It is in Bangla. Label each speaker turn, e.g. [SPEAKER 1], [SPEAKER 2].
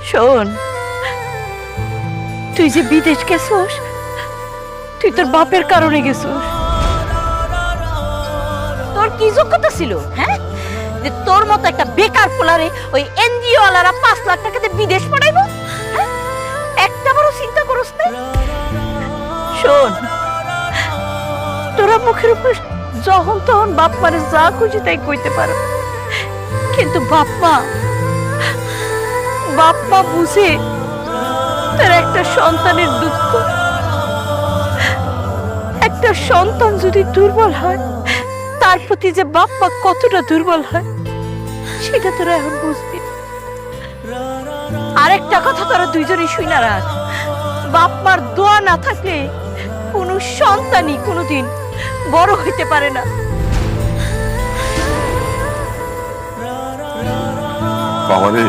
[SPEAKER 1] শোন, তুই যে বিদেশ গেছস, তুই তোর বাপের কারণে গেছস। তোর কি যোগ্যতা ছিল, হ্যাঁ, যে তোর মতো একটা বেকার পোলারে ওই এনজিও ওয়ালারা 5 লাখ টাকাতে বিদেশ পাঠাইবো? হ্যাঁ, একটা বড় চিন্তা করস না? শোন, তোরা মুখের উপর যখন তখন বাপ মারে যা খুশি তাই কইতে পারো, কিন্তু বাপ মা বুঝে তার একটা সন্তানের দুঃখ। একটা সন্তান যদি দুর্বল হয়, তার প্রতি যে বাপ মা কতটা দুর্বল হয় সেটা তোরা এখন বুঝবি। আরেকটা কথা তোরা দুইজনই শুইনা রাখ, বাপ মার দোয়া না থাকলে কোনো সন্তানই কোনোদিন বড় হইতে পারে না।
[SPEAKER 2] বাবা রে,